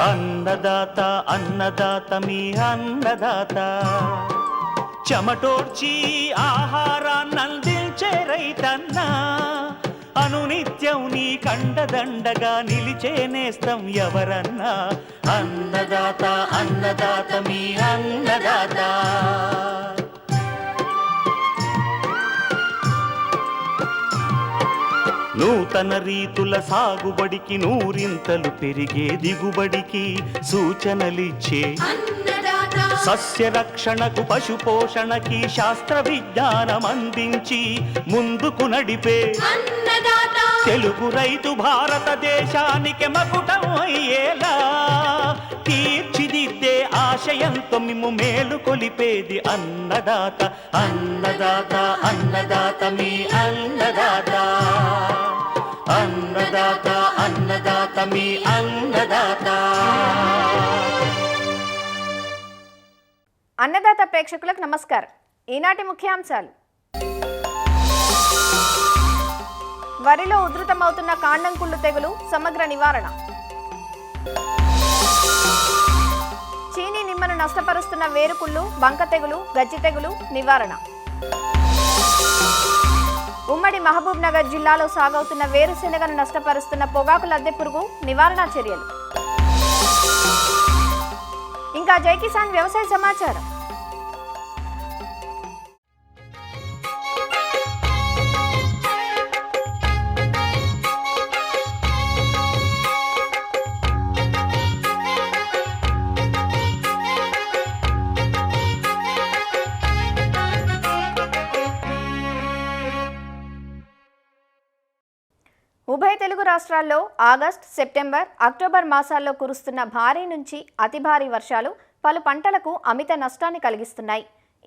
అన్నదాత అన్నదాత మీ అన్నదాత చెమటోడ్చి ఆహారాన్నందించే రైతన్నా అనునిత్యం నీ కండదండగా నిలిచే నేస్తం ఎవరన్నా అన్నదాత అన్నదాత మీ అన్నదాత నూతన రీతుల సాగుబడికి నూరింతలు పెరిగే దిగుబడికి సూచనలిచ్చే సస్య రక్షణకు పశు పోషణకి శాస్త్ర విజ్ఞానం అందించి ముందుకు నడిపే తెలుగు రైతు భారతదేశానికి మకుటం అయ్యేలా తీర్చిదిద్దే ఆశయంతో మిమ్ము మేలు కొలిపేది అన్నదాత అన్నదాత అన్నదాత మీ అన్నదాత అన్నదాత అన్నదాత మీ అన్నదాత. అన్నదాత ప్రేక్షకులకు నమస్కారం. ఈనాటి ముఖ్యాంశాలు: వరిలో ఉధృతమవుతున్న కాండం కుళ్ళు తెగులు సమగ్ర నివారణ, చీనీ నిమ్మను నష్టపరుస్తున్న వేరుకుళ్ళు బంక తెగులు గజ్జి తెగులు నివారణ, ఉమ్మడి మహబూబ్ నగర్ జిల్లాలో సాగవుతున్న వేరుశెనగను నష్టపరుస్తున్న పొగాకు లద్దె పురుగు నివారణ చర్యలు, ఇంకా జై కిసాన్ వ్యవసాయ సమాచారం. ఉభయ తెలుగు రాష్ట్రాల్లో ఆగస్టు, సెప్టెంబర్, అక్టోబర్ మాసాల్లో కురుస్తున్న భారీ నుంచి అతి భారీ వర్షాలు పలు పంటలకు అమిత నష్టాన్ని కలిగిస్తున్నాయి.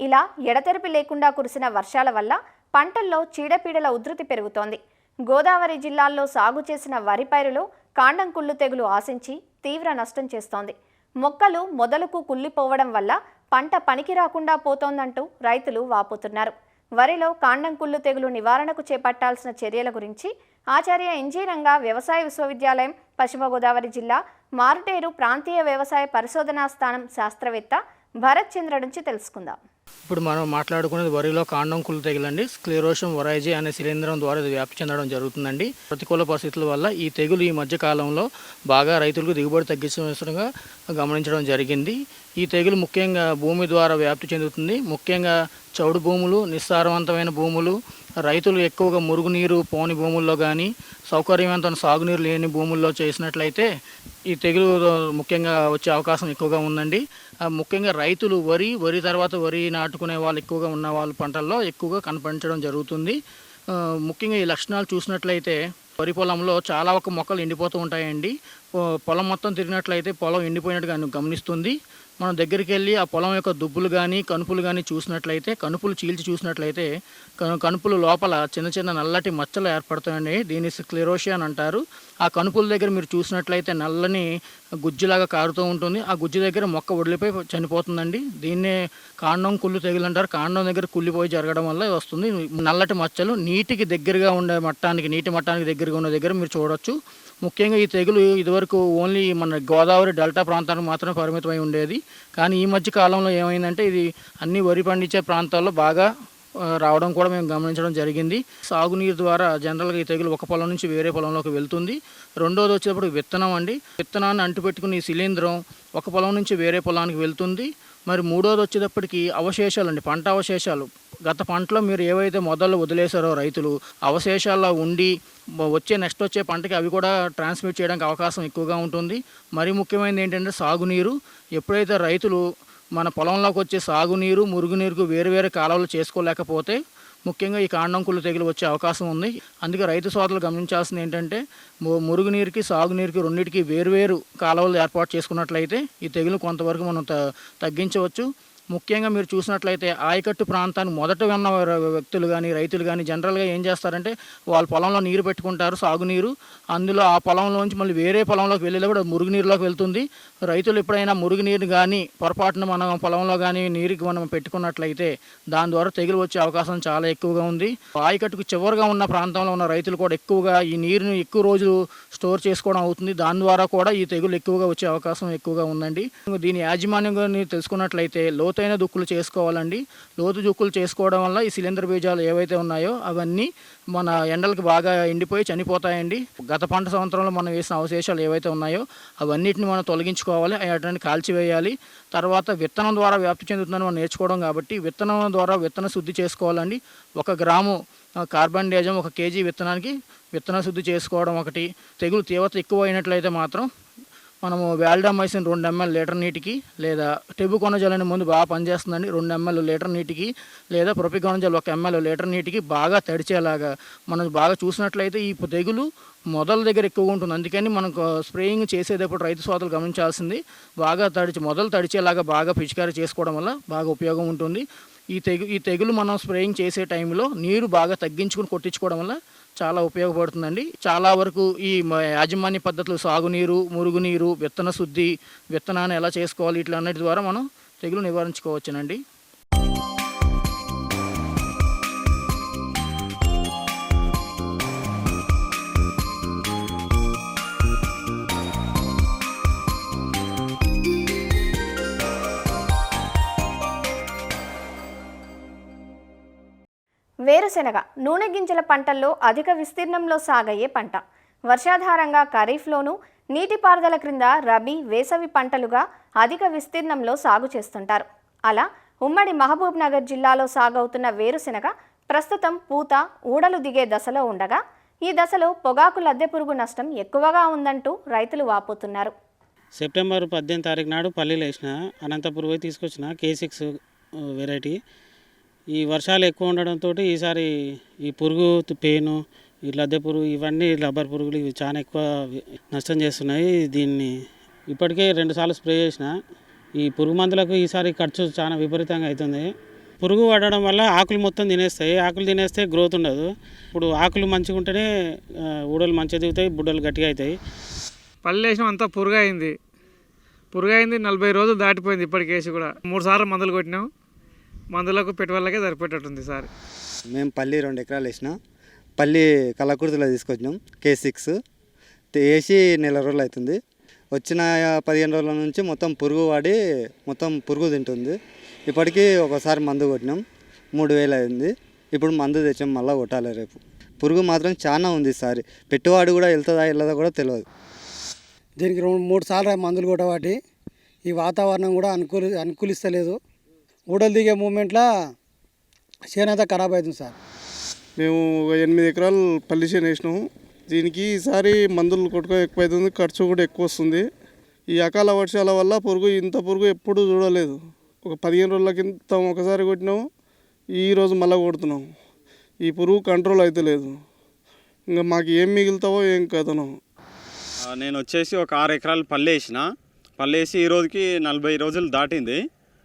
ఇలా ఎడతెరిపి లేకుండా కురిసిన వర్షాల వల్ల పంటల్లో చీడపీడల ఉధృతి పెరుగుతోంది. గోదావరి జిల్లాల్లో సాగు చేసిన వరి పైరులో కాండం కుళ్ళు తెగులు ఆశించి తీవ్ర నష్టం చేస్తోంది. మొక్కలు మొదలకు కుళ్ళిపోవడం వల్ల పంట పనికి రాకుండా పోతోందంటూ రైతులు వాపోతున్నారు. వరిలో కాండం కుళ్ళు తెగులు నివారణకు చేపట్టాల్సిన చర్యల గురించి ఆచార్య ఇంజనీరింగ్ వ్యవసాయ విశ్వవిద్యాలయం పశ్చిమ గోదావరి జిల్లా మారుటేరు ప్రాంతీయ వ్యవసాయ పరిశోధనా స్థానం శాస్త్రవేత్త భరత్ చంద్ర నుంచి తెలుసుకుందాం. ఇప్పుడు మనం మాట్లాడుకునేది వరిలో కాండం కుళ్ళు తెగులండి. స్క్లెరోషియం ఒరైజీ అనే శిలీంధ్రం ద్వారా ఇది వ్యాప్తి చెందడం జరుగుతుందండి. ప్రతికూల పరిస్థితుల వల్ల ఈ తెగులు ఈ మధ్య కాలంలో బాగా రైతులకు దిగుబడి తగ్గించగా గమనించడం జరిగింది. ఈ తెగులు ముఖ్యంగా భూమి ద్వారా వ్యాప్తి చెందుతుంది. ముఖ్యంగా చౌడు భూములు, నిస్సారవంతమైన భూములు, రైతులు ఎక్కువగా మురుగునీరు పోని భూముల్లో కానీ సౌకర్యవంతమైన సాగునీరు లేని భూముల్లో చేసినట్లయితే ఈ తెగులు ముఖ్యంగా వచ్చే అవకాశం ఎక్కువగా ఉందండి. ముఖ్యంగా రైతులు వరి తర్వాత వరి నాటుకునే వాళ్ళు ఎక్కువగా ఉన్న వాళ్ళ పంటల్లో ఎక్కువగా కనపడించడం జరుగుతుంది. ముఖ్యంగా ఈ లక్షణాలు చూసినట్లయితే వరి పొలంలో చాలా మొక్కలు ఎండిపోతూ ఉంటాయండి. పొలం మొత్తం తిరిగినట్లయితే పొలం ఎండిపోయినట్టుగా గమనిస్తుంది. మనం దగ్గరికి వెళ్ళి ఆ పొలం యొక్క దుబ్బులు కానీ కనుపులు కానీ చూసినట్లయితే, కనుపులు చీల్చి చూసినట్లయితే కనుపులు లోపల చిన్న చిన్న నల్లటి మచ్చలు ఏర్పడుతాయండి. దీన్ని స్క్లెరోషియా అని అంటారు. ఆ కనుపుల దగ్గర మీరు చూసినట్లయితే నల్లని గుజ్జులాగా కారుతూ ఉంటుంది. ఆ గుజ్జు దగ్గర మొక్క వదిలిపోయి చనిపోతుందండి. దీన్నే కాండం కుళ్ళు తెగులు అంటారు. కాండం దగ్గర కుళ్ళిపోయి జరగడం వల్ల వస్తుంది. నల్లటి మచ్చలు నీటికి దగ్గరగా ఉండే నీటి మట్టానికి దగ్గరగా ఉన్న దగ్గర మీరు చూడొచ్చు. ముఖ్యంగా ఈ తెగులు ఇదివరకు ఓన్లీ మన గోదావరి డెల్టా ప్రాంతానికి మాత్రమే పరిమితమై ఉండేది. కానీ ఈ మధ్య కాలంలో ఏమైందంటే ఇది అన్ని వరి పండించే ప్రాంతాల్లో బాగా రావడం కూడా మేము గమనించడం జరిగింది. సాగునీరు ద్వారా జనరల్గా ఈ తెగులు ఒక పొలం నుంచి వేరే పొలంలోకి వెళ్తుంది. రెండోది వచ్చేటప్పుడు విత్తనం అండి. విత్తనాన్ని అంటుపెట్టుకుని ఈ శిలీంధ్రం ఒక పొలం నుంచి వేరే పొలానికి వెళ్తుంది. మరి మూడోది వచ్చేటప్పటికి అవశేషాలు అండి, పంట అవశేషాలు. గత పంటలో మీరు ఏవైతే మొదలు వదిలేశారో రైతులు అవశేషాల్లో ఉండి నెక్స్ట్ వచ్చే పంటకి అవి కూడా ట్రాన్స్మిట్ చేయడానికి అవకాశం ఎక్కువగా ఉంటుంది. మరి ముఖ్యమైనది ఏంటంటే సాగునీరు. ఎప్పుడైతే రైతులు మన పొలంలోకి వచ్చే సాగునీరు మురుగునీరుకు వేరు కాలువలు చేసుకోలేకపోతే ముఖ్యంగా ఈ కాండం కుళ్ళు తెగులు వచ్చే అవకాశం ఉంది. అందుకే రైతు సోదరులు గమనించాల్సింది ఏంటంటే మురుగునీరుకి సాగునీరుకి రెండింటికి వేరువేరు కాలువలు ఏర్పాటు చేసుకున్నట్లయితే ఈ తెగులు కొంతవరకు మనం తగ్గించవచ్చు. ముఖ్యంగా మీరు చూసినట్లయితే ఆయకట్టు ప్రాంతాన్ని మొదట ఉన్న వ్యక్తులు కానీ రైతులు కానీ జనరల్గా ఏం చేస్తారంటే వాళ్ళ పొలంలో నీరు పెట్టుకుంటారు, సాగునీరు. అందులో ఆ పొలంలోంచి మళ్ళీ వేరే పొలంలోకి వెళ్ళేటప్పుడు అది మురుగునీరులోకి వెళ్తుంది. రైతులు ఎప్పుడైనా మురుగునీరు కానీ పొరపాటున మనం పొలంలో కానీ నీరుకి మనం పెట్టుకున్నట్లయితే దాని ద్వారా తెగులు వచ్చే అవకాశం చాలా ఎక్కువగా ఉంది. ఆయకట్టుకు చివరిగా ఉన్న ప్రాంతంలో ఉన్న రైతులు కూడా ఎక్కువగా ఈ నీరుని ఎక్కువ రోజులు స్టోర్ చేసుకోవడం అవుతుంది. దాని ద్వారా కూడా ఈ తెగులు ఎక్కువగా వచ్చే అవకాశం ఎక్కువగా ఉందండి. దీని యాజమాన్యంగా తెలుసుకున్నట్లయితే లోతైన దుక్కులు చేసుకోవాలండి. లోతు దుక్కులు చేసుకోవడం వల్ల ఈ శిలీంధ్ర బీజాలు ఏవైతే ఉన్నాయో అవన్నీ మన ఎండలకు బాగా ఎండిపోయి చనిపోతాయండి. గత పంట సంవత్సరంలో మనం వేసిన అవశేషాలు ఏవైతే ఉన్నాయో అవన్నిటిని మనం తొలగించుకోవాలి, వాటిని కాల్చివేయాలి. తర్వాత విత్తనం ద్వారా వ్యాప్తి చెందుతుందని మనం నేర్చుకోవడం కాబట్టి విత్తనం ద్వారా విత్తన శుద్ధి చేసుకోవాలండి. 1 గ్రాము కార్బన్ డేజం 1 కేజీ విత్తనానికి విత్తన శుద్ధి చేసుకోవడం ఒకటి. తెగులు తీవ్రత ఎక్కువ అయినట్లయితే మాత్రం మనము వాల్డామైసిన్ 2 ml లీటర్ నీటికి, లేదా టెబుకొనజల్ అనే ముందు బాగా పనిచేస్తుందండి 2 ml లీటర్ నీటికి, లేదా ప్రొపికొనజల్ 1 ml లీటర్ నీటికి బాగా తడిచేలాగా మనం బాగా చూసినట్లయితే ఈ తెగులు మొదల దగ్గర ఎక్కువగా ఉంటుంది. అందుకని మనం స్ప్రేయింగ్ చేసేటప్పుడు రైతు సోదరులు గమనించాల్సింది బాగా మొదలు తడిచేలాగా బాగా పిచికారీ చేసుకోవడం వల్ల బాగా ఉపయోగం ఉంటుంది. ఈ తెగులు మనం స్ప్రేయింగ్ చేసే టైంలో నీరు బాగా తగ్గించుకుని కొట్టించుకోవడం వల్ల చాలా ఉపయోగపడుతుందండి. చాలా వరకు ఈ యాజమాన్య పద్ధతులు సాగునీరు, మురుగునీరు, విత్తన శుద్ధి, విత్తనాన్ని ఎలా చేసుకోవాలి ఇట్లన్నిటి ద్వారా మనం తెగులు నివారించుకోవచ్చునండి. వేరుశెనగ నూనె గింజల పంటల్లో అధిక విస్తీర్ణంలో సాగయ్యే పంట. వర్షాధారంగా ఖరీఫ్లోనూ, నీటిపారుదల క్రింద రబీ, వేసవి పంటలుగా అధిక విస్తీర్ణంలో సాగు చేస్తుంటారు. అలా ఉమ్మడి మహబూబ్ నగర్ జిల్లాలో సాగవుతున్న వేరుశెనగ ప్రస్తుతం పూత, ఊడలు దిగే దశలో ఉండగా ఈ దశలో పొగాకు లద్దె పురుగు నష్టం ఎక్కువగా ఉందంటూ రైతులు వాపోతున్నారు. సెప్టెంబర్ 18 తారీఖు నాడు పల్లీలు వేసిన అనంతపురం పోయి తీసుకొచ్చిన K6 వెరైటీ. ఈ వర్షాలు ఎక్కువ ఉండడంతో ఈసారి ఈ పురుగు పేను, ఈ లద్దె పురుగు, ఇవన్నీ రబ్బర్ పురుగులు ఇవి చాలా ఎక్కువ నష్టం చేస్తున్నాయి. దీన్ని ఇప్పటికే 2 సార్లు స్ప్రే చేసిన. ఈ పురుగు మందులకు ఈసారి ఖర్చు చాలా విపరీతంగా అవుతుంది. పురుగు పడడం వల్ల ఆకులు మొత్తం తినేస్తాయి. ఆకులు తినేస్తే గ్రోత్ ఉండదు. ఇప్పుడు ఆకులు మంచిగా ఉంటేనే ఊడలు మంచిగా దిగుతాయి, బుడ్డలు గట్టిగా అవుతాయి. పల్లి వేసినాం అంతా పురుగు అయింది 40 రోజులు దాటిపోయింది. ఇప్పటికేసి కూడా 3 సార్లు మందులు కొట్టినాం. మందులకు పెట్టుబడులకే సరిపెట్టేటుంది సార్. మేము పల్లి 2 ఎకరాలు వేసినాం. పల్లి కలకుర్తిలో తీసుకొచ్చినాం K6 వేసి నెల రోజులు అవుతుంది. వచ్చిన 15 రోజుల నుంచి మొత్తం పురుగు వాడి మొత్తం పురుగు తింటుంది. ఇప్పటికీ ఒకసారి మందు కొట్టినాం, 3000 అయింది. ఇప్పుడు మందు తెచ్చాం, మళ్ళీ కొట్టాలి రేపు. పురుగు మాత్రం చాలా ఉంది ఈసారి. పెట్టువాడు కూడా వెళ్తుందా వెళ్ళదా కూడా తెలియదు. దీనికి 2-3 సార్లు మందులు కొట్టవాటి ఈ వాతావరణం కూడా అనుకూలిస్తలేదు. ఊడలు దిగే మూమెంట్లో చేనంతా ఖరాబ్ అవుతుంది సార్. మేము 8 ఎకరాలు పల్లి చేను వేసినాము. దీనికి ఈసారి మందులు కొట్టుకో ఎక్కువ అవుతుంది, ఖర్చు కూడా ఎక్కువ వస్తుంది. ఈ అకాల వర్షాల వల్ల ఇంత పురుగు ఎప్పుడు చూడలేదు. ఒక 15 రోజుల క్రితం ఒకసారి కొట్టినాము, ఈరోజు మళ్ళీ కొడుతున్నాము. ఈ పురుగు కంట్రోల్ అవుతలేదు. ఇంకా మాకు ఏం మిగులుతావో ఏం కథనో. నేను వచ్చేసి ఒక 6 ఎకరాలు పల్లి వేసిన. పల్లి వేసి ఈ రోజుకి 40 రోజులు దాటింది.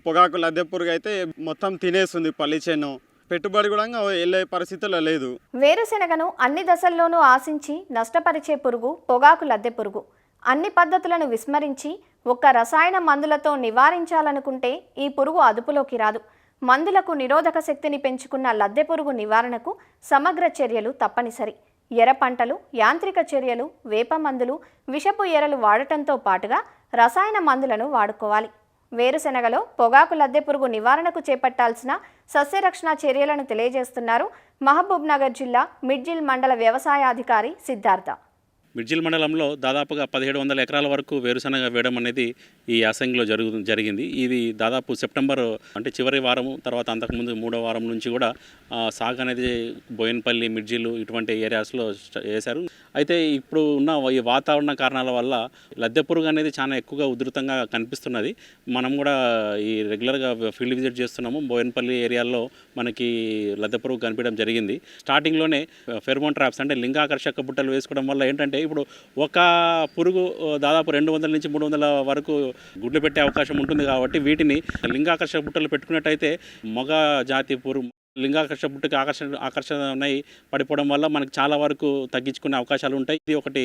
పొగాకు లద్దె పురుగు అయితే మొత్తం తినేస్తుంది పల్లి చేను. పెట్టుబడి కూడా వెళ్ళే పరిస్థితుల్లో లేదు. వేరుశెనగను అన్ని దశల్లోనూ ఆశించి నష్టపరిచే పురుగు పొగాకు లద్దె పురుగు. అన్ని పద్ధతులను విస్మరించి ఒక్క రసాయన మందులతో నివారించాలనుకుంటే ఈ పురుగు అదుపులోకి రాదు. మందులకు నిరోధక శక్తిని పెంచుకున్న లద్దె పురుగు నివారణకు సమగ్ర చర్యలు తప్పనిసరి. ఎర్ర పంటలు, యాంత్రిక చర్యలు, వేప మందులు, విషపు ఎరలు వాడటంతో పాటుగా రసాయన మందులను వాడుకోవాలి. వేరుశెనగలో పొగాకు లద్దె పురుగు నివారణకు చేపట్టాల్సిన సస్యరక్షణ చర్యలను తెలియజేస్తున్నారు మహబూబ్ నగర్ జిల్లా మిడ్జిల్ మండల వ్యవసాయాధికారి సిద్ధార్థ. మిడ్జిల్ మండలంలో దాదాపుగా 1700 ఎకరాల వరకు వేరుశనగ వేయడం అనేది ఈ యాసంగిలో జరిగింది. ఇది దాదాపు సెప్టెంబర్ అంటే చివరి వారము, తర్వాత అంతకుముందు 3వ వారం నుంచి కూడా సాగు అనేది బోయినపల్లి, మిడ్జిల్ ఇటువంటి ఏరియాస్లో వేశారు. అయితే ఇప్పుడు ఉన్న ఈ వాతావరణ కారణాల వల్ల లద్దె పురుగు అనేది చాలా ఎక్కువగా ఉధృతంగా కనిపిస్తున్నది. మనం కూడా ఈ రెగ్యులర్గా ఫీల్డ్ విజిట్ చేస్తున్నాము. బోయినపల్లి ఏరియాలో మనకి లద్దె పురుగు కనిపించడం జరిగింది. స్టార్టింగ్లోనే ఫెర్మోన్ ట్రాప్స్ అంటే లింగాకర్షక బుట్టలు వేసుకోవడం వల్ల ఏంటంటే ఇప్పుడు ఒక పురుగు దాదాపు 200 నుంచి 300 వరకు గుడ్లు పెట్టే అవకాశం ఉంటుంది. కాబట్టి వీటిని లింగాకర్షక బుట్టలు పెట్టుకున్నట్టయితే మగ జాతి పురుగు లింగాకర్షక బుట్టకి ఆకర్షణ పడిపోవడం వల్ల మనకు చాలా వరకు తగ్గించుకునే అవకాశాలు ఉంటాయి. ఇది ఒకటి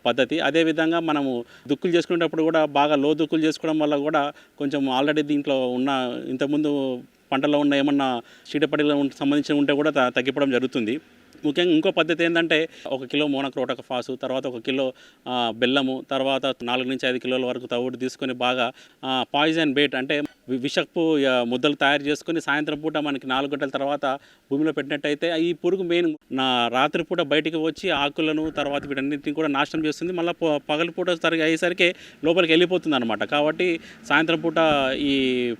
పద్ధతి. అదేవిధంగా మనము దుక్కులు చేసుకునేటప్పుడు కూడా బాగా లో దుక్కులు చేసుకోవడం వల్ల కూడా కొంచెం ఆల్రెడీ దీంట్లో ఉన్న ఇంతకుముందు పంటలో ఉన్న ఏమన్నా చీడపడిలకు సంబంధించి ఉంటే కూడా తగ్గిపోవడం జరుగుతుంది. ముఖ్యంగా ఇంకో పద్ధతి ఏంటంటే 1 కిలో మోనోక్రోటోఫాస్, తర్వాత 1 కిలో బెల్లము, తర్వాత 4 నుంచి 5 కిలోల వరకు తవుడు తీసుకొని బాగా పాయిజన్ బేట్ అంటే విషపు ముద్దలు తయారు చేసుకొని సాయంత్రం పూట మనకి 4 గంటల తర్వాత భూమిలో పెట్టినట్టయితే ఈ పురుగు మెయిన్ రాత్రిపూట బయటికి వచ్చి ఆకులను తర్వాత వీటన్నిటిని కూడా నాశనం చేస్తుంది. మళ్ళీ పగలపూట అయ్యేసరికి లోపలికి వెళ్ళిపోతుంది అనమాట. కాబట్టి సాయంత్రం పూట ఈ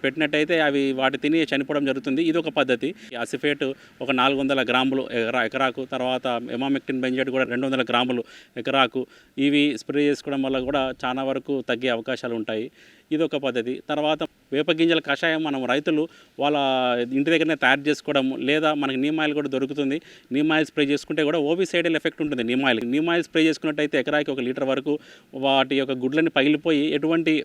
పెట్టినట్టయితే అవి వాటి తిని చనిపోవడం జరుగుతుంది. ఇది ఒక పద్ధతి. అసిఫేట్ ఒక 400 గ్రాములు ఎకరాకు, తర్వాత ఎమామెక్టిన్ బెంజేట్ కూడా 200 గ్రాములు ఎకరాకు ఇవి స్ప్రే చేసుకోవడం వల్ల కూడా చాలా వరకు తగ్గే అవకాశాలు ఉంటాయి. ఇదొక పద్ధతి. తర్వాత వేపగింజల కషాయం మనం రైతులు వాళ్ళ ఇంటి దగ్గరనే తయారు చేసుకోవడం, లేదా మనకి నీమ్ ఆయిల్ కూడా దొరుకుతుంది. నీమ్ ఆయిల్ స్ప్రే చేసుకుంటే కూడా ఓబిసైడల్ ఎఫెక్ట్ ఉంటుంది నీమ్ ఆయిల్ స్ప్రే చేసుకున్నట్టయితే ఎకరాకి 1 లీటర్ వరకు వాటి యొక్క గుడ్లని పగిలిపోయి ఎటువంటి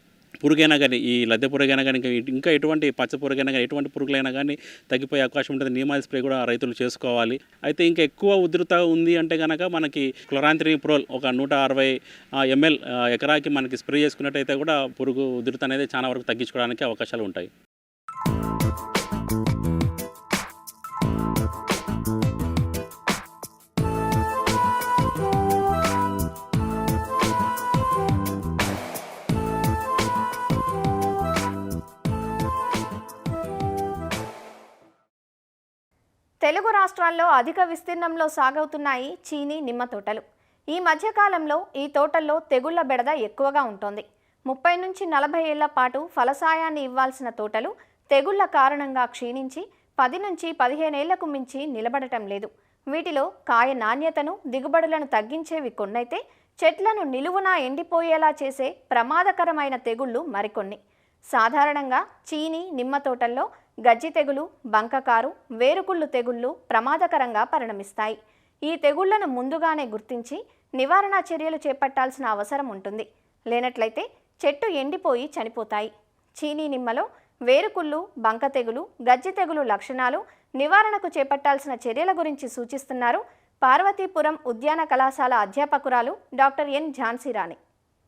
పురుగైనా కానీ, ఈ లద్దె పురుగైనా కానీ, ఇంకా ఎటువంటి పచ్చ పురుగైనా కానీ, ఎటువంటి పురుగులైనా కానీ తగ్గిపోయే అవకాశం ఉంటుంది. నీమ్ ఆయిల్ స్ప్రే కూడా రైతులు చేసుకోవాలి. అయితే ఇంకా ఎక్కువ ఉధృత ఉంది అంటే కనుక మనకి క్లోరాంత్రినిప్రోల్ ఒక 160 ml ఎకరాకి మనకి స్ప్రే చేసుకున్నట్టయితే కూడా పురుగు ఉధృత అనేది చాలా వరకు తగ్గించుకోవడానికి అవకాశాలు ఉంటాయి. తెలుగు రాష్ట్రాల్లో అధిక విస్తీర్ణంలో సాగవుతున్నాయి చీనీ నిమ్మ తోటలు. ఈ మధ్యకాలంలో ఈ తోటల్లో తెగుళ్ల బెడద ఎక్కువగా ఉంటుంది. 30 నుంచి 40 ఏళ్ల పాటు ఫలసాయాన్ని ఇవ్వాల్సిన తోటలు తెగుళ్ల కారణంగా క్షీణించి 10 నుంచి 15 ఏళ్లకు మించి నిలబడటం లేదు. వీటిలో కాయ నాణ్యతను, దిగుబడులను తగ్గించేవి కొన్నైతే చెట్లను నిలువునా ఎండిపోయేలా చేసే ప్రమాదకరమైన తెగుళ్లు మరికొన్ని. సాధారణంగా చీనీ నిమ్మ తోటల్లో గజ్జి తెగులు, బంకకారు, వేరుకుళ్ళు తెగుళ్లు ప్రమాదకరంగా పరిణమిస్తాయి. ఈ తెగుళ్లను ముందుగానే గుర్తించి నివారణ చర్యలు చేపట్టాల్సిన అవసరం ఉంటుంది. లేనట్లయితే చెట్టు ఎండిపోయి చనిపోతాయి. చీనీ నిమ్మలో వేరుకుళ్ళు, బంక తెగులు, గజ్జి తెగులు లక్షణాలు, నివారణకు చేపట్టాల్సిన చర్యల గురించి సూచిస్తున్నారు పార్వతీపురం ఉద్యాన కళాశాల అధ్యాపకురాలు డాక్టర్ ఎన్ ఝాన్సీరాణి.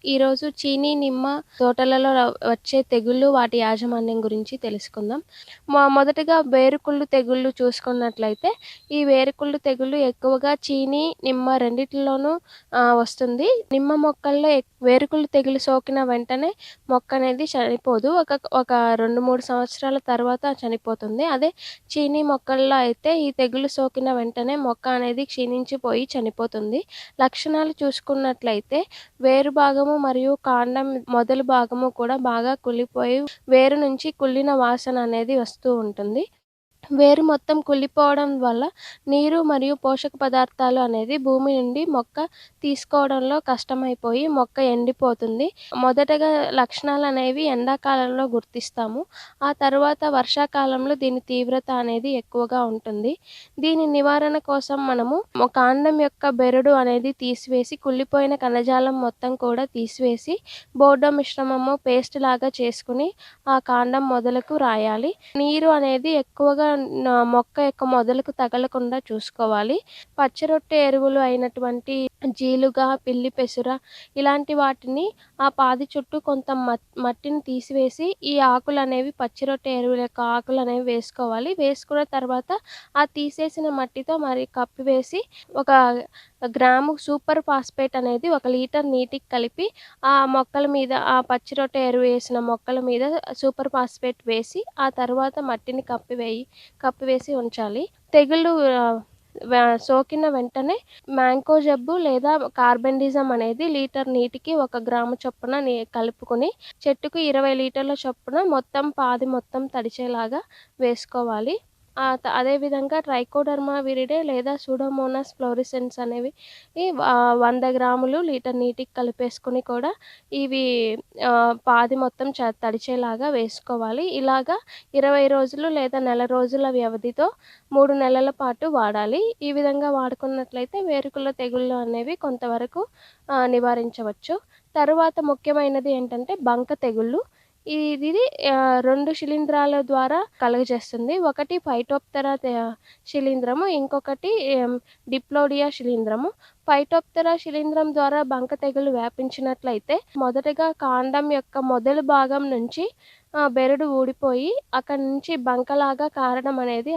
ఈరోజు చీనీ నిమ్మ తోటలలో వచ్చే తెగుళ్ళు, వాటి యాజమాన్యం గురించి తెలుసుకుందాం. మొదటగా వేరుకుళ్ళు తెగుళ్ళు చూసుకున్నట్లయితే ఈ వేరుకుళ్ళు తెగుళ్ళు ఎక్కువగా చీనీ, నిమ్మ రెండిటిలోనూ వస్తుంది. నిమ్మ మొక్కల్లో వేరుకుళ్ళు తెగులు సోకిన వెంటనే మొక్క అనేది చనిపోదు. ఒక 2-3 సంవత్సరాల తర్వాత చనిపోతుంది. అదే చీనీ మొక్కల్లో అయితే ఈ తెగులు సోకిన వెంటనే మొక్క అనేది క్షీణించిపోయి చనిపోతుంది. లక్షణాలు చూసుకున్నట్లయితే వేరు భాగము మరియు కాండం మొదలు భాగము కూడా బాగా కుళ్ళిపోయి వేరు నుంచి కుళ్ళిన వాసన అనేది వస్తూ ఉంటుంది. వేరు మొత్తం కుళ్ళిపోవడం వల్ల నీరు మరియు పోషక పదార్థాలు అనేది భూమి నుండి మొక్క తీసుకోవడంలో కష్టమైపోయి మొక్క ఎండిపోతుంది. మొదటగా లక్షణాలు అనేవి ఎండాకాలంలో గుర్తిస్తాము. ఆ తర్వాత వర్షాకాలంలో దీని తీవ్రత అనేది ఎక్కువగా ఉంటుంది. దీని నివారణ కోసం మనము కాండం యొక్క బెరడు అనేది తీసివేసి కుళ్ళిపోయిన కణజాలం మొత్తం కూడా తీసివేసి బోర్డో మిశ్రమము పేస్ట్ లాగా చేసుకుని ఆ కాండం మొదలకు రాయాలి. నీరు అనేది ఎక్కువగా మొక్క యొక్క మొదలకు తగలకుండా చూసుకోవాలి. పచ్చరొట్టె ఎరువులు అయినటువంటి జీలుగా, పిల్లి పెసుర ఇలాంటి వాటిని ఆ పాది చుట్టూ కొంత మట్టిని తీసివేసి ఈ ఆకులు అనేవి పచ్చిరొట్టె ఎరువుల యొక్క ఆకులు అనేవి వేసుకోవాలి. వేసుకున్న తర్వాత ఆ తీసేసిన మట్టితో మరి కప్పివేసి 1 గ్రాము సూపర్ ఫాస్ఫేట్ అనేది 1 లీటర్ నీటికి కలిపి ఆ మొక్కల మీద, ఆ పచ్చిరొట్టె ఎరువు వేసిన మొక్కల మీద సూపర్ ఫాస్ఫేట్ వేసి ఆ తర్వాత మట్టిని కప్పివేసి ఉంచాలి. తెగుళ్ళు సోకిన వెంటనే మ్యాంకో జబ్బు లేదా కార్బెండిజం అనేది లీటర్ నీటికి 1 గ్రాము చొప్పున కలుపుకొని చెట్టుకు 20 లీటర్ల చొప్పున పాది మొత్తం తడిచేలాగా వేసుకోవాలి. అదేవిధంగా ట్రైకోడర్మా విరిడే లేదా సూడోమోనాస్ ఫ్లోరిసెన్స్ అనేవి 100 గ్రాములు లీటర్ నీటికి కలిపేసుకొని కూడా ఇవి పాది మొత్తం తడిచేలాగా వేసుకోవాలి. ఇలాగా 20 రోజులు లేదా నెల రోజుల వ్యవధితో 3 నెలల పాటు వాడాలి. ఈ విధంగా వాడుకున్నట్లయితే వేరుకుళ్ళ తెగుళ్ళు అనేవి కొంతవరకు నివారించవచ్చు. తరువాత ముఖ్యమైనది ఏంటంటే బంక తెగుళ్ళు. ఇది 2 శిలీంధ్రాల ద్వారా కలుగజేస్తుంది. ఒకటి ఫైటోప్తెరా శిలీంధ్రము, ఇంకొకటి డిప్లోడియా శిలీంధ్రము. ఫైటోప్తెరా శిలీంధ్రం ద్వారా బంక తెగులు వ్యాపించినట్లయితే మొదటగా కాండం యొక్క మొదలు భాగం నుంచి బెరడు ఊడిపోయి అక్కడి నుంచి బంకలాగా కారడం అనేది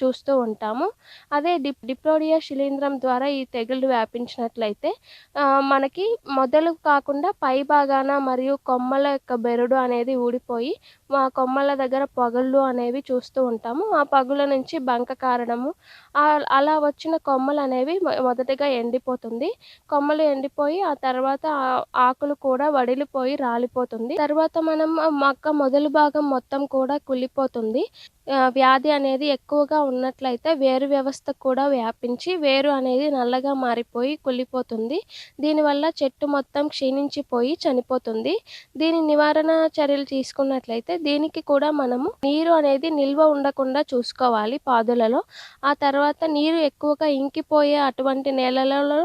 చూస్తూ ఉంటాము. అదే డిప్లోడియా శిలీంధ్రం ద్వారా ఈ తెగుళ్ళు వ్యాపించినట్లయితే మనకి మొదలు కాకుండా పై భాగాన మరియు కొమ్మల యొక్క బెరడు అనేది ఊడిపోయి ఆ కొమ్మల దగ్గర పగుళ్ళు అనేవి చూస్తూ ఉంటాము. ఆ పగుల నుంచి బంక కారడము, అలా వచ్చిన కొమ్మలు అనేవి మొదటగా ఎండిపోతుంది. కొమ్మలు ఎండిపోయి ఆ తర్వాత ఆకులు కూడా వడిలిపోయి రాలిపోతుంది. తర్వాత మనం మొక్క మొదలు భాగం మొత్తం కూడా కుళ్ళిపోతుంది. వ్యాధి అనేది ఎక్కువగా ఉన్నట్లయితే వేరు వ్యవస్థ కూడా వ్యాపించి వేరు అనేది నల్లగా మారిపోయి కుళ్ళిపోతుంది. దీనివల్ల చెట్టు మొత్తం క్షీణించిపోయి చనిపోతుంది. దీని నివారణ చర్యలు తీసుకున్నట్లయితే దీనికి కూడా మనము నీరు అనేది నిల్వ ఉండకుండా చూసుకోవాలి పాదులలో. ఆ తర్వాత నీరు ఎక్కువగా ఇంకిపోయే అటువంటి నేలలలో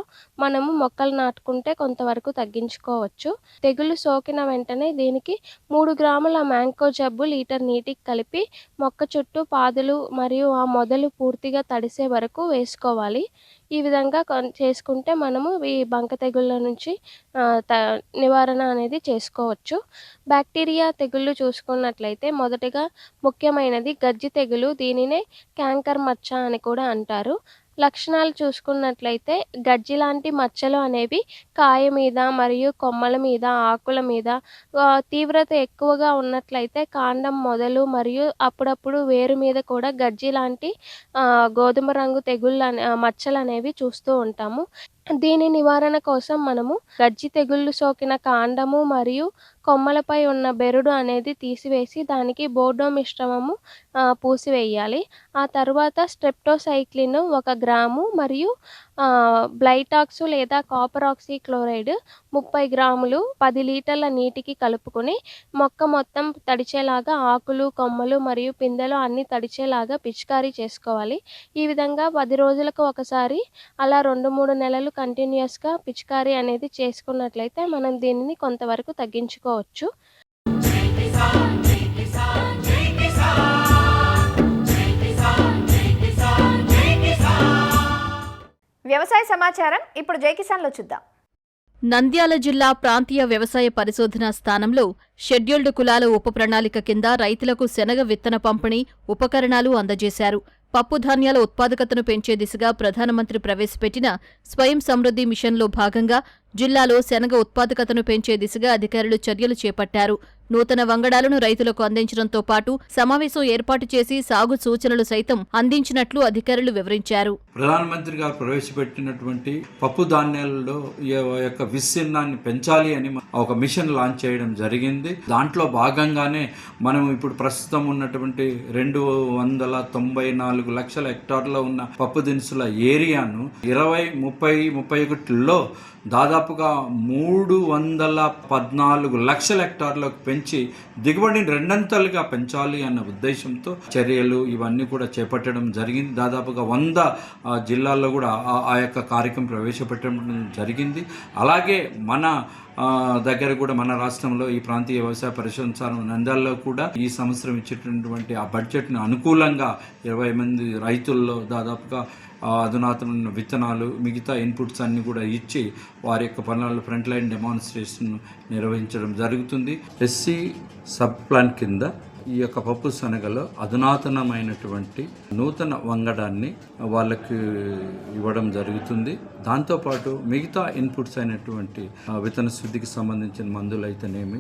మనము మొక్కలు నాటుకుంటే కొంతవరకు తగ్గించుకోవచ్చు. తెగులు సోకిన వెంటనే దీనికి 3 గ్రాముల మ్యాంకో జబ్బు లీటర్ నీటికి కలిపి మొక్క చుట్టూ పాదులు మరియు ఆ మొదలు పూర్తిగా తడిసే వరకు వేసుకోవాలి. ఈ విధంగా చేసుకుంటే మనము ఈ బంక తెగుళ్ళ నుంచి నివారణ అనేది చేసుకోవచ్చు. బ్యాక్టీరియా తెగుళ్ళు చూసుకున్నట్లయితే మొదటగా ముఖ్యమైనది గజ్జి తెగులు. దీనినే క్యాంకర్ మచ్చ అని కూడా అంటారు. లక్షణాలు చూసుకున్నట్లయితే గజ్జి లాంటి మచ్చలు అనేవి కాయ మీద మరియు కొమ్మల మీద, ఆకుల మీద తీవ్రత ఎక్కువగా ఉన్నట్లయితే కాండం మొదలు మరియు అప్పుడప్పుడు వేరు మీద కూడా గజ్జి లాంటి గోధుమ రంగు తెగుళ్ళు మచ్చలు అనేవి చూస్తూ ఉంటాము. దీని నివారణ కోసం మనము గజ్జి తెగుళ్ళు సోకిన కాండము మరియు కొమ్మలపై ఉన్న బెరడు అనేది తీసివేసి దానికి బోర్డో మిశ్రమము పూసివేయాలి. ఆ తర్వాత స్ట్రెప్టోసైక్లిన్ 1 గ్రాము మరియు బ్లైటాక్స్ లేదా కాపర్ ఆక్సీ క్లోరైడ్ 30 గ్రాములు 10 లీటర్ల నీటికి కలుపుకొని మొక్క మొత్తం తడిచేలాగా ఆకులు, కొమ్మలు మరియు పిందెలు అన్నీ తడిచేలాగా పిచికారీ చేసుకోవాలి. ఈ విధంగా 10 రోజులకు ఒకసారి అలా 2-3 నెలలు కంటిన్యూస్గా పిచికారీ అనేది చేసుకున్నట్లయితే మనం దీనిని కొంతవరకు తగ్గించుకోవచ్చు. వ్యవసాయ సమాచారం ఇప్పుడు జై కిసాన్లో చూద్దాం. నంద్యాల జిల్లా ప్రాంతీయ వ్యవసాయ పరిశోధనా స్థానంలో షెడ్యూల్డ్ కులాల ఉప ప్రణాళిక కింద రైతులకు శనగ విత్తన పంపిణీ, ఉపకరణాలు అందజేశారు. పప్పు ధాన్యాల ఉత్పాదకతను పెంచే దిశగా ప్రధానమంత్రి ప్రవేశపెట్టిన స్వయం సమృద్ధి మిషన్లో భాగంగా జిల్లాలో శనగ ఉత్పాదకతను పెంచే దిశగా అధికారులు చర్యలు చేపట్టారు. నూతన వంగడాలను రైతులకు అందించడంతో పాటు సమావేశం ఏర్పాటు చేసి సాగు సూచనలు సైతం అందించినట్లు అధికారులు వివరించారు. ప్రధానమంత్రి గారు ప్రవేశపెట్టినటువంటి పప్పు ధాన్యాలలో యొక్క విస్తీర్ణాన్ని పెంచాలి అని ఒక మిషన్ లాంచ్ చేయడం జరిగింది. దాంట్లో భాగంగానే మనం ఇప్పుడు ప్రస్తుతం ఉన్నటువంటి 294 లక్షల హెక్టార్లో ఉన్న పప్పు దినుసుల ఏరియాను 20-30-31లో దాదాపుగా 314 లక్షల హెక్టార్లకు పెంచి దిగుబడిని 2 అంతలుగా పెంచాలి అన్న ఉద్దేశంతో చర్యలు ఇవన్నీ కూడా చేపట్టడం జరిగింది. దాదాపుగా 100 జిల్లాల్లో కూడా ఆ యొక్క కార్యక్రమం ప్రవేశపెట్టడం జరిగింది. అలాగే మన దగ్గర కూడా మన రాష్ట్రంలో ఈ ప్రాంతీయ వ్యవసాయ పరిశోధన నంద్యాలలో కూడా ఈ సంవత్సరం ఇచ్చేటటువంటి ఆ బడ్జెట్ను అనుకూలంగా 20 మంది రైతుల్లో దాదాపుగా అధునాతన విత్తనాలు, మిగతా ఇన్పుట్స్ అన్నీ కూడా ఇచ్చి వారి యొక్క పనుల ఫ్రంట్ లైన్ డెమాన్స్ట్రేషన్ నిర్వహించడం జరుగుతుంది. ఎస్సీ సబ్ ప్లాన్ కింద ఈ యొక్క పప్పు శనగలో అధునాతనమైనటువంటి నూతన వంగడాన్ని వాళ్ళకి ఇవ్వడం జరుగుతుంది. దాంతోపాటు మిగతా ఇన్పుట్స్ అయినటువంటి విత్తన శుద్ధికి సంబంధించిన మందులు అయితేనేమి,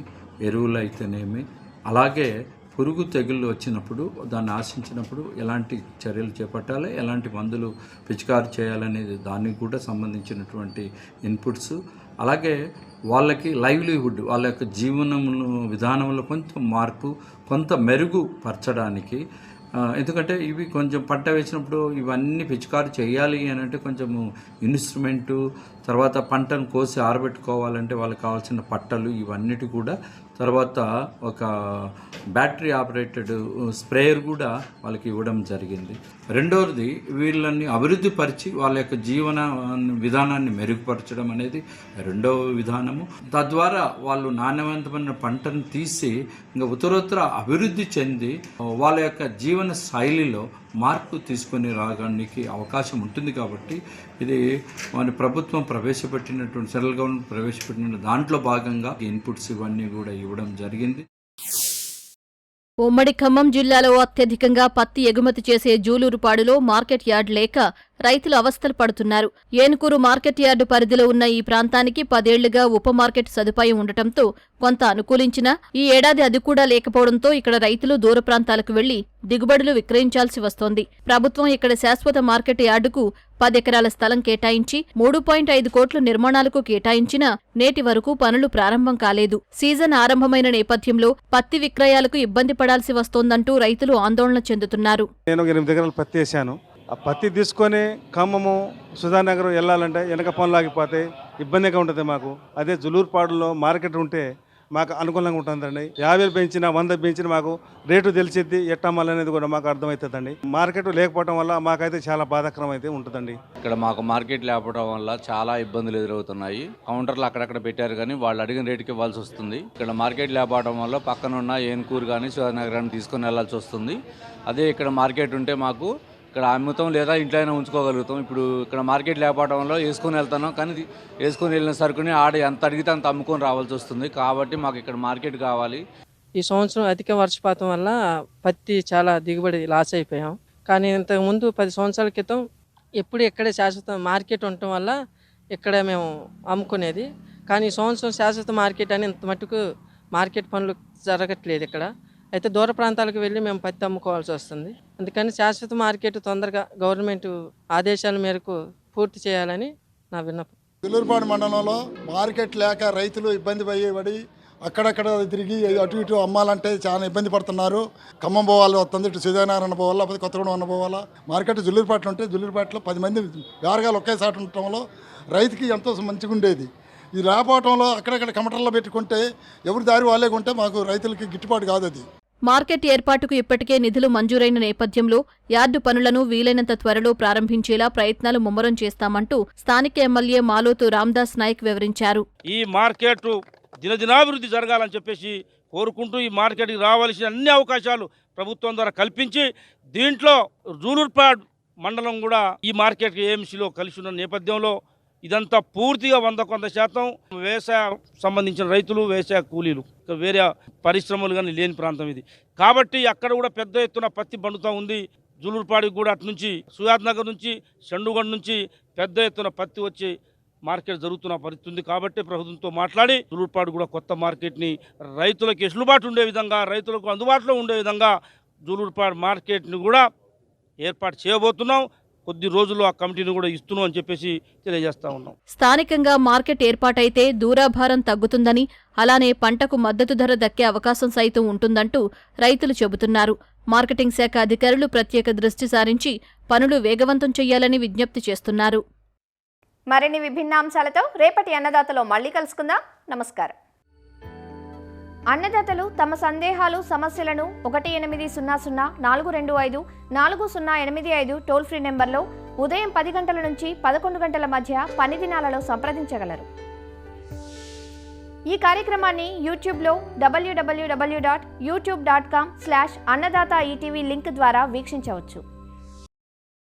ఎరువులు అయితేనేమి, అలాగే పురుగు తెగుళ్ళు వచ్చినప్పుడు దాన్ని ఆశించినప్పుడు ఎలాంటి చర్యలు చేపట్టాలి, ఎలాంటి మందులు పిచికారి చేయాలనేది దానికి కూడా సంబంధించినటువంటి ఇన్పుట్స్, అలాగే వాళ్ళకి లైవ్లీహుడ్, వాళ్ళ యొక్క జీవనము విధానంలో కొంత మార్పు, కొంత మెరుగుపరచడానికి ఎందుకంటే ఇవి కొంచెం పంట వేసినప్పుడు ఇవన్నీ పిచికారు చేయాలి అని అంటే కొంచెము ఇన్స్ట్రుమెంటు, తర్వాత పంటను కోసి ఆరబెట్టుకోవాలంటే వాళ్ళకి కావాల్సిన పట్టలు ఇవన్నిటి కూడా, తర్వాత ఒక బ్యాటరీ ఆపరేటెడ్ స్ప్రేయర్ కూడా వాళ్ళకి ఇవ్వడం జరిగింది. రెండవది వీళ్ళని అభివృద్ధి పరిచి వాళ్ళ యొక్క జీవన విధానాన్ని మెరుగుపరచడం అనేది రెండవ విధానము. తద్వారా వాళ్ళు నాణ్యవంతమైన పంటను తీసి ఇంకా ఉత్తరోత్తర అభివృద్ధి చెంది వాళ్ళ యొక్క జీవన శైలిలో మార్పు తీసుకొని రావడానికి అవకాశం ఉంటుంది. కాబట్టి ఇది మన ప్రభుత్వం ప్రవేశపెట్టినటువంటి, సెంట్రల్ గవర్నమెంట్ ప్రవేశపెట్టిన దాంట్లో భాగంగా ఇన్పుట్స్ ఇవన్నీ కూడా ఇవ్వడం జరిగింది. ఉమ్మడి ఖమ్మం జిల్లాలో అత్యధికంగా పత్తి ఎగుమతి చేసే జూలూరుపాడులో మార్కెట్ యార్డ్ లేక రైతులు అవస్థలు పడుతున్నారు. ఏనుకూరు మార్కెట్ యార్డు పరిధిలో ఉన్న ఈ ప్రాంతానికి 10 ఏళ్లుగా ఉప మార్కెట్ సదుపాయం ఉండటంతో కొంత అనుకూలించినా ఈ ఏడాది అది కూడా లేకపోవడంతో ఇక్కడ రైతులు దూర ప్రాంతాలకు వెళ్లి దిగుబడులు విక్రయించాల్సి వస్తోంది. ప్రభుత్వం ఇక్కడ శాశ్వత మార్కెట్ యార్డుకు 10 ఎకరాల స్థలం కేటాయించి 3.5 కోట్ల నిర్మాణాలకు కేటాయించినా నేటి వరకు పనులు ప్రారంభం కాలేదు. సీజన్ ఆరంభమైన నేపథ్యంలో పత్తి విక్రయాలకు ఇబ్బంది పడాల్సి వస్తోందంటూ రైతులు ఆందోళన చెందుతున్నారు. నేను 8 ఎకరాలు పత్తి వేసాను. ఆ పత్తి తీసుకొని ఖమ్మము, సుధానగరం వెళ్ళాలంటే వెనక పనులు ఆగిపోతే ఇబ్బందిగా ఉంటుంది మాకు. అదే జులూరుపాడులో మార్కెట్ ఉంటే మాకు అనుకూలంగా ఉంటుందండి. 50 పెంచినా 100 పెంచినా మాకు రేటు తెలిసిద్ది, ఎట్టమ్మాలనేది కూడా మాకు అర్థమవుతుందండి. మార్కెట్ లేకపోవడం వల్ల మాకైతే చాలా బాధాకరం అయితే ఉంటుందండి. ఇక్కడ మాకు మార్కెట్ లేకపోవడం వల్ల చాలా ఇబ్బందులు ఎదురవుతున్నాయి. కౌంటర్లు అక్కడక్కడ పెట్టారు కానీ వాళ్ళు అడిగిన రేటుకి ఇవ్వాల్సి వస్తుంది. ఇక్కడ మార్కెట్ లేకపోవడం వల్ల పక్కనున్న ఏనుకూరు కానీ సుధానగరాన్ని తీసుకొని వెళ్లాల్సి వస్తుంది. అదే ఇక్కడ మార్కెట్ ఉంటే మాకు ఇక్కడ అమ్ముతాం లేదా ఇంట్లో అయినా ఉంచుకోగలుగుతాం. ఇప్పుడు ఇక్కడ మార్కెట్ లేకపోవడం వల్ల వేసుకొని వెళ్తాను, కానీ వేసుకొని వెళ్ళిన సరుకుని ఆడ ఎంత అడిగితే అంత అమ్ముకొని రావాల్సి వస్తుంది. కాబట్టి మాకు ఇక్కడ మార్కెట్ కావాలి. ఈ సంవత్సరం అధిక వర్షపాతం వల్ల పత్తి చాలా దిగుబడి లాస్ అయిపోయాం. కానీ ఇంతకుముందు 10 సంవత్సరాల క్రితం ఎప్పుడు ఇక్కడే శాశ్వత మార్కెట్ ఉండటం వల్ల ఇక్కడే మేము అమ్ముకునేది. కానీ ఈ సంవత్సరం శాశ్వత మార్కెట్ అని ఇంత మట్టుకు మార్కెట్ పనులు జరగట్లేదు ఇక్కడ. అయితే దూర ప్రాంతాలకు వెళ్ళి మేము పత్తి అమ్ముకోవాల్సి వస్తుంది. అందుకని శాశ్వత మార్కెట్ తొందరగా గవర్నమెంట్ ఆదేశాల మేరకు పూర్తి చేయాలని నా విన్నపం. జులూరుపాడు మండలంలో మార్కెట్ లేక రైతులు ఇబ్బంది పడి అక్కడక్కడ తిరిగి అటు ఇటు అమ్మాలంటే చాలా ఇబ్బంది పడుతున్నారు. ఖమ్మం పోవాలి వస్తుంది, ఇటు సుధానారాయణ పోవాలా, లేకపోతే కొత్తగూడెం పోవాలా. మార్కెట్ జులూరుపాట్లు ఉంటే జులూరుపాట్లో 10 మంది గారగాలు ఒకేసారి ఉండటంలో రైతుకి ఎంతో మంచిగా ఉండేది. ఈ రాపోవటంలో అక్కడక్కడ కమటర్లో పెట్టుకుంటే ఎవరి దారి వాళ్ళే కొంటే మాకు రైతులకి గిట్టుబాటు కాదు. అది మార్కెట్ ఏర్పాటుకు ఇప్పటికే నిధులు మంజూరైన నేపథ్యంలో యార్డు పనులను వీలైనంత త్వరలో ప్రారంభించేలా ప్రయత్నాలు ముమ్మరం చేస్తామంటూ స్థానిక ఎమ్మెల్యే మాలోతు రామ్దాస్ నాయక్ వివరించారు. ఈ మార్కెట్ దినదినాభివృద్ధి జరగాలని చెప్పేసి కోరుకుంటూ ఈ మార్కెట్కి రావాల్సిన అన్ని అవకాశాలు ప్రభుత్వం ద్వారా కల్పించి దీంట్లో జూలూరుపాడు మండలం కూడా ఈ మార్కెట్కి ఏఎంసీలో కలిసి ఉన్న నేపథ్యంలో ఇదంతా పూర్తిగా 100% వ్యవసాయ సంబంధించిన రైతులు, వ్యవసాయ కూలీలు, వేరే పరిశ్రమలు కానీ లేని ప్రాంతం ఇది. కాబట్టి అక్కడ కూడా పెద్ద ఎత్తున పత్తి పండుతూ ఉంది. జూలూరుపాడికి కూడా అటు నుంచి సుయాద్ నగర్ నుంచి చండుగఢ్ నుంచి పెద్ద ఎత్తున పత్తి వచ్చి మార్కెట్ జరుగుతున్న పరిస్థితి ఉంది. కాబట్టి ప్రభుత్వంతో మాట్లాడి జూలూరుపాడు కూడా కొత్త మార్కెట్ని రైతులకు వెసులుబాటు ఉండే విధంగా, రైతులకు అందుబాటులో ఉండే విధంగా జూలూరుపాడు మార్కెట్ని కూడా ఏర్పాటు చేయబోతున్నాం. కొద్ది రోజుల్లో ఆ కమిటీని కూడా ఇస్తున్నాం అని చెప్పేసి తెలియజేస్తా ఉన్నాం. స్థానికంగా మార్కెట్ ఏర్పాటైతే దూరాభారం తగ్గుతుందని, అలానే పంటకు మద్దతు ధర దక్కే అవకాశం సైతం ఉంటుందంటూ రైతులు చెబుతున్నారు. మార్కెటింగ్ శాఖ అధికారులు ప్రత్యేక దృష్టి సారించి పనులు వేగవంతం చేయాలని విజ్ఞప్తి చేస్తున్నారు. మరిన్ని విభిన్న అంశాలతో రేపటి అన్నదాతలో మళ్ళీ కలుసుకుందాం. నమస్కారం. అన్నదాతలు తమ సందేహాలు, సమస్యలను 1800-425-4085 టోల్ ఫ్రీ నెంబర్లో ఉదయం 10 గంటల నుంచి 11 గంటల మధ్య పని దినాలలో సంప్రదించగలరు. ఈ కార్యక్రమాన్ని యూట్యూబ్లో www.youtube.com/annadaata ETV లింక్ ద్వారా వీక్షించవచ్చు.